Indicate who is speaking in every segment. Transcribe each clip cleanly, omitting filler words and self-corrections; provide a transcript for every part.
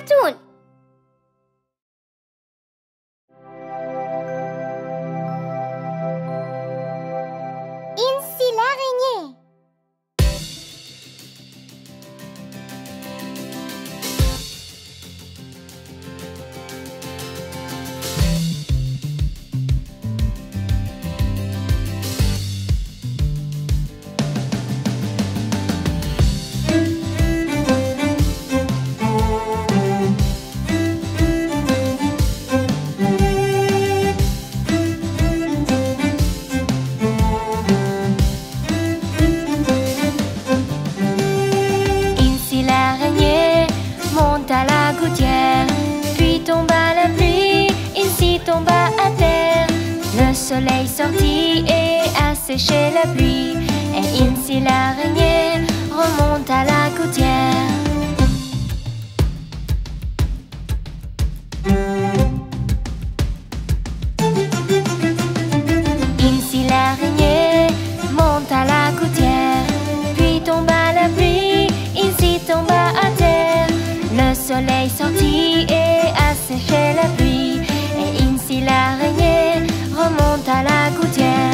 Speaker 1: cartoon. Incy l'araignée.
Speaker 2: Le soleil sortit et a séché la pluie. Et Incy l'araignée remonte à la gouttière. Incy l'araignée monte à la gouttière. Puis tomba la pluie, Incy tomba à terre. Le soleil sortit et a séché la pluie. Et Incy l'araignée remonte à la gouttière.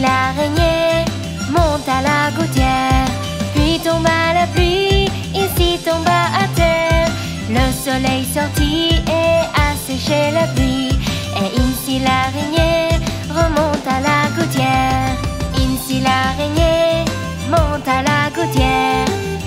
Speaker 2: L'araignée monte à la gouttière, puis tomba la pluie, Incy tomba à terre. Le soleil sortit et a séché la pluie. Et Incy l'araignée remonte à la gouttière. Incy l'araignée monte à la gouttière,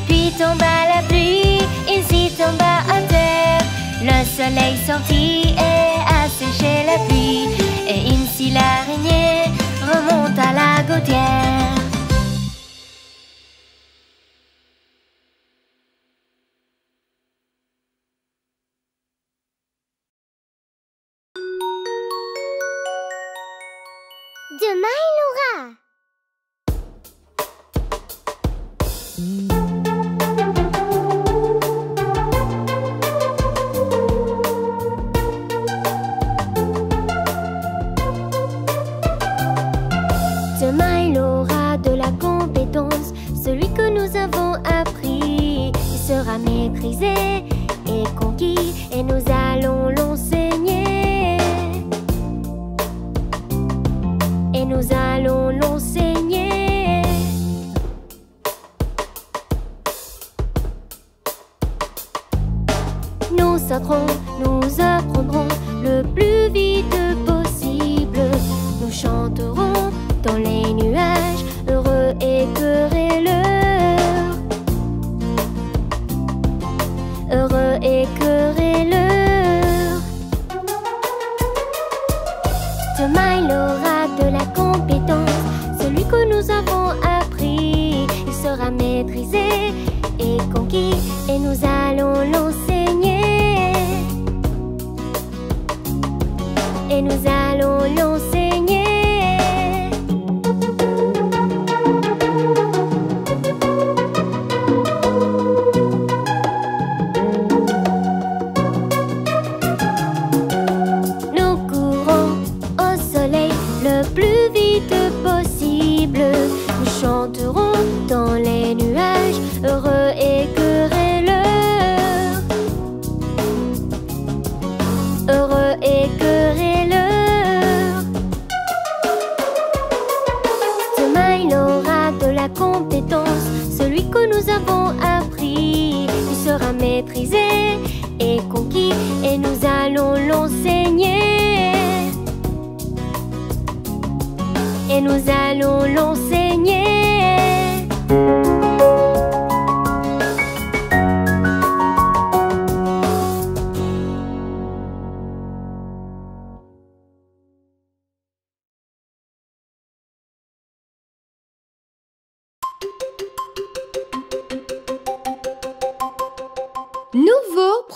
Speaker 2: puis tomba la pluie, Incy tomba à terre. Le soleil sortit et a séché la pluie. Et Incy l'araignée remonte à la gouttière.
Speaker 1: Demain, Laura.
Speaker 2: Demain, il aura de la compétence. Celui que nous avons appris, il sera maîtrisé et conquis. Et nous allons l'enseigner. Et nous allons l'enseigner. Nous sauterons, nous apprendrons le plus vite possible. Nous chanterons dans les nuages, heureux et querelleurs. Heureux et querelleurs. Demain, il aura de la compétence. Celui que nous avons appris, il sera maîtrisé et conquis. Et nous allons l'enseigner. Et nous allons l'enseigner. Nous courons au soleil le plus vite possible. Nous chanterons dans les nuages, heureux et querelleurs. Heureux et querelleurs. Demain, il aura de la compétence. Celui que nous avons appris, il sera maîtrisé et conquis. Et nous allons l'enseigner. Et nous allons l'enseigner.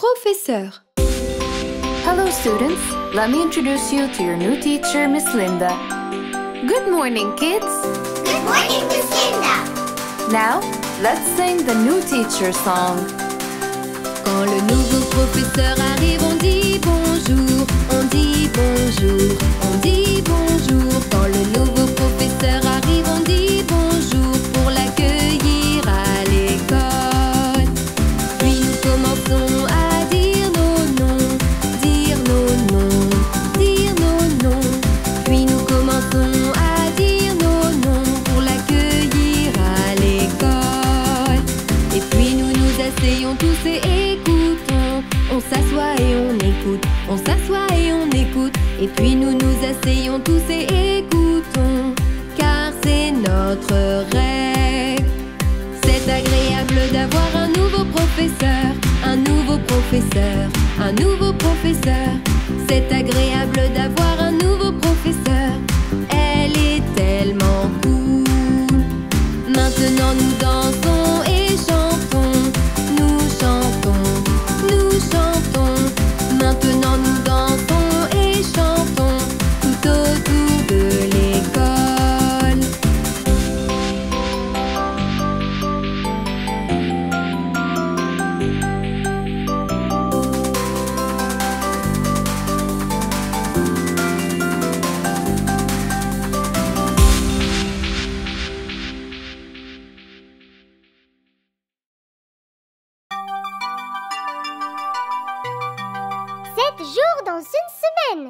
Speaker 3: professeur. Hello students, let me introduce you to your new teacher, Miss Linda. Good morning kids.
Speaker 1: Good morning, Miss Linda.
Speaker 3: Now, let's sing the new teacher song.
Speaker 2: Quand le nouveau professeur arrive, on dit bonjour, on dit bonjour, on dit bonjour. Quand le nouveau professeur arrive, on dit bonjour pour l'accueillir à l'école. Puis nous commençons à dire nos noms, dire nos noms, dire nos noms. Puis nous commençons à dire nos noms pour l'accueillir à l'école. Et puis nous nous asseyons tous et écoutons. On s'assoit et on écoute, on s'assoit et on écoute. Et puis nous nous asseyons tous et écoutons, car c'est notre règle. C'est agréable d'avoir un nouveau professeur, un nouveau professeur, un nouveau professeur. C'est agréable d'avoir un nouveau professeur. Elle est tellement cool. Maintenant nous dansons et chantons. Nous chantons, nous chantons. Maintenant nous dansons et chantons tout autour de l'école.
Speaker 1: Sept jours dans une semaine.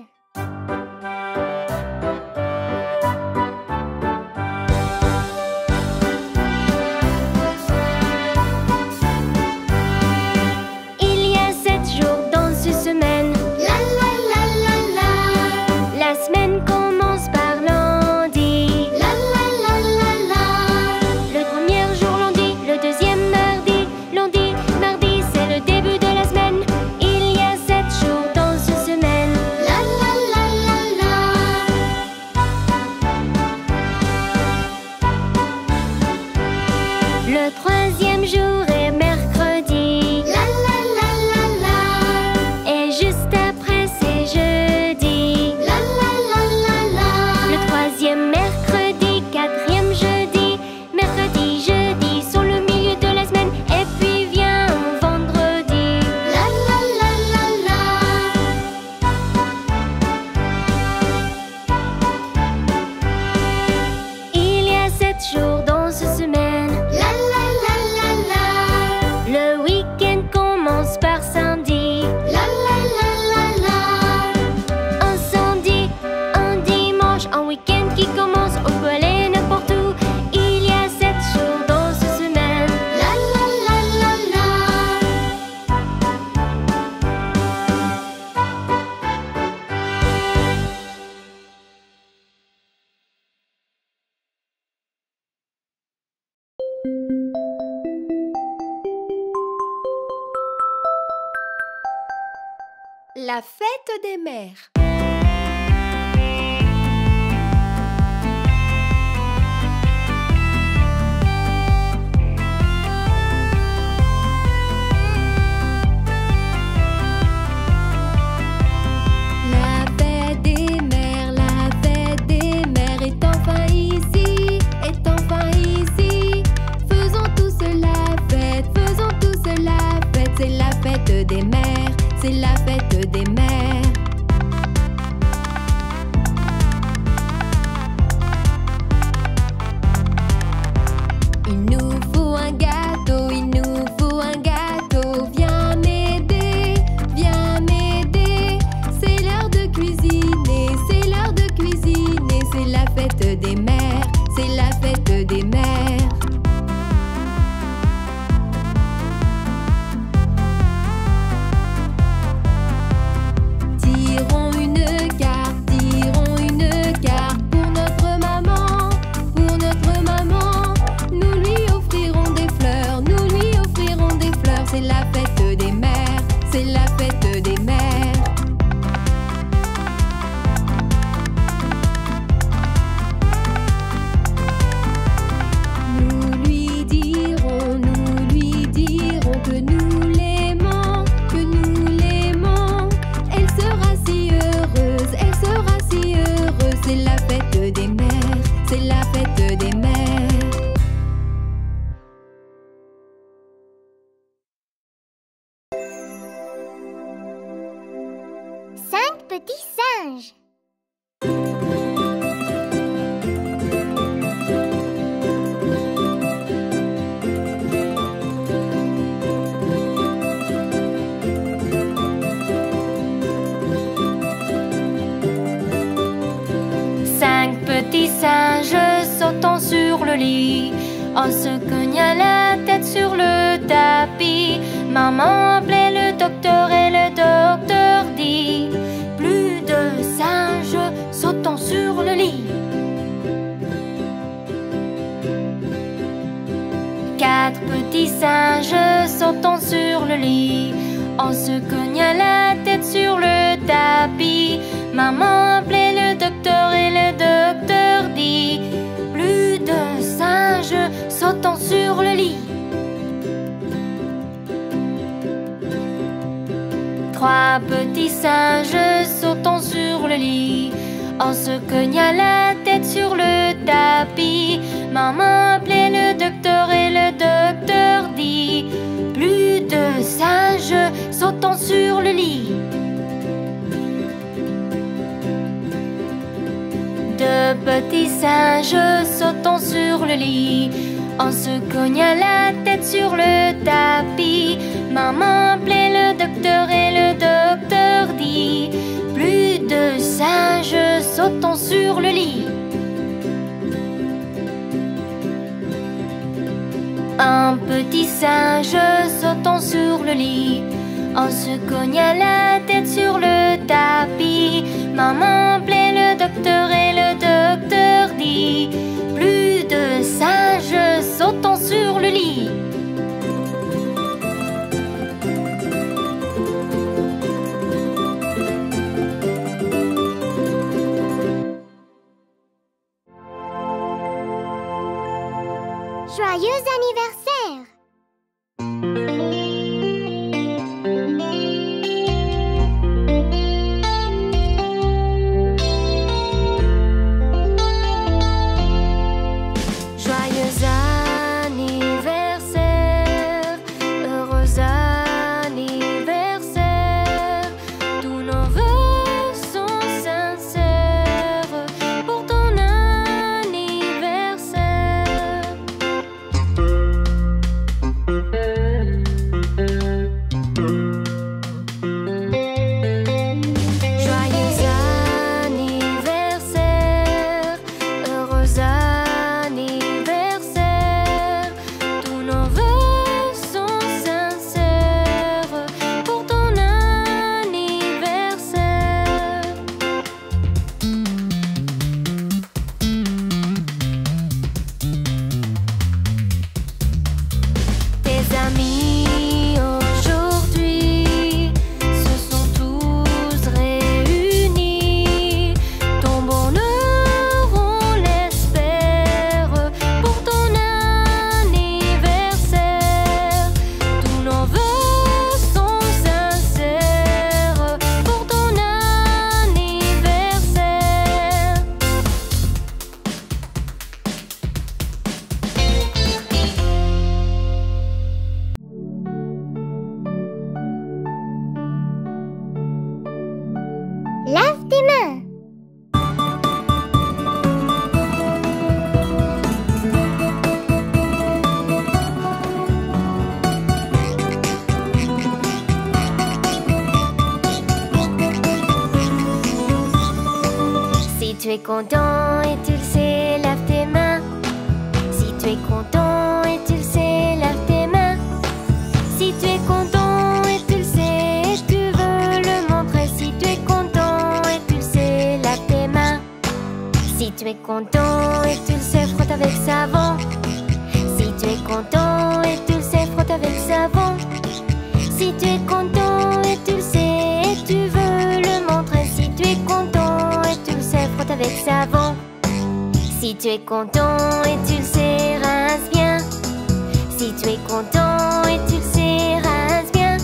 Speaker 2: Il y a 7 jours dans une semaine.
Speaker 1: La la la la la.
Speaker 2: La semaine commence par lundi.
Speaker 1: La la la la la.
Speaker 2: Le premier jour lundi, le deuxième mardi. Lundi, mardi, c'est le début de la semaine. Il y a 7 jours dans une semaine.
Speaker 1: La la la la la.
Speaker 2: Le troisième jour est mercredi.
Speaker 1: La la la la la.
Speaker 2: Et juste après, c'est jeudi.
Speaker 1: La la la la la.
Speaker 2: Le troisième mercredi, quatrième jeudi. Mercredi, jeudi sont le milieu de la semaine. Et puis vient vendredi.
Speaker 1: La la la la la.
Speaker 2: Il y a 7 jours dans une semaine.
Speaker 1: La la la la la.
Speaker 2: Le week-end commence par samedi.
Speaker 1: La la la la la.
Speaker 2: Un samedi, un dimanche, un week-end qui commence. On peut aller n'importe où. Il y a 7 jours dans une semaine.
Speaker 1: La la la la la.
Speaker 3: La fête des mères.
Speaker 2: La fête des mères est enfin ici, est enfin ici. Faisons tous la fête, faisons tous la fête. C'est la fête des mères, c'est la fête des mères. lit. On se cogna la tête sur le tapis. Maman appelait le docteur et le docteur dit: plus de singes sautant sur le lit. 4 petits singes sautant sur le lit. On se cogna la tête sur le tapis. Maman appelait le docteur et le docteur dit: plus de singes sautant sur le lit. 3 petits singes sautant sur le lit. On se cogna la tête sur le tapis. Maman appelait le docteur et le docteur dit: plus de singes sautant sur le lit. 2 petits singes sautant sur le lit. On se cogna la tête sur le tapis. Maman appelait le docteur et le docteur dit: plus de singes sautant sur le lit. 1 petit singe sautant sur le lit. On se cogna la tête sur le tapis. Maman appelait le docteur et le docteur dit: plus de singes sautant sur le lit.
Speaker 1: Joyeux anniversaire!
Speaker 2: Joyeux anniversaire, heureux anniversaire. Tous nos vœux sont sincères pour ton anniversaire. Joyeux anniversaire, heureux anniversaire. Tous nos vœux sont sincères pour ton anniversaire. Tes amis aujourd'hui se sont tous réunis. Ton bonheur, on l'espère pour ton anniversaire. Tous nos vœux sont sincères pour ton anniversaire.
Speaker 1: Lave tes mains.
Speaker 2: Si tu es content et tu le sais, lave tes mains. Si tu es content et tu le sais, lave tes mains. Si tu es content et tu le sais, et tu veux le montrer. Si tu es content et tu le sais, lave tes mains. Si tu es content et tu le sais, frotte avec savon. Si tu es content et tu le sais, frotte avec savon. Si tu es content et tu le sais, et tu veux le montrer. Si tu es content et tu le sais, frotte avec savon. Si tu es content et tu le sais, rince bien. Si tu es content et tu le sais, rince bien.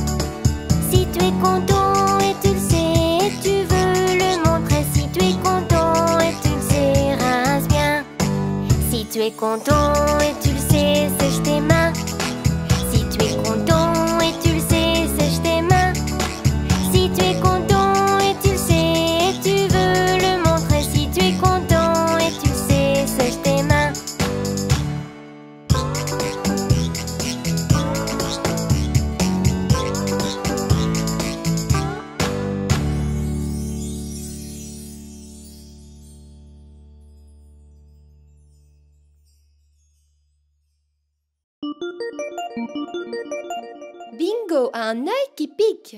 Speaker 2: Si tu es content et tu le sais, et tu veux le montrer. Si tu es content et tu le sais, rince bien. Si tu es content et tu le sais, sèche tes mains. Si tu es content et tu le sais, sèche tes mains. Si tu es content et tu le sais, et tu veux le montrer. Si tu es content et tu le sais, sèche tes mains. Bingo a un œil qui pique.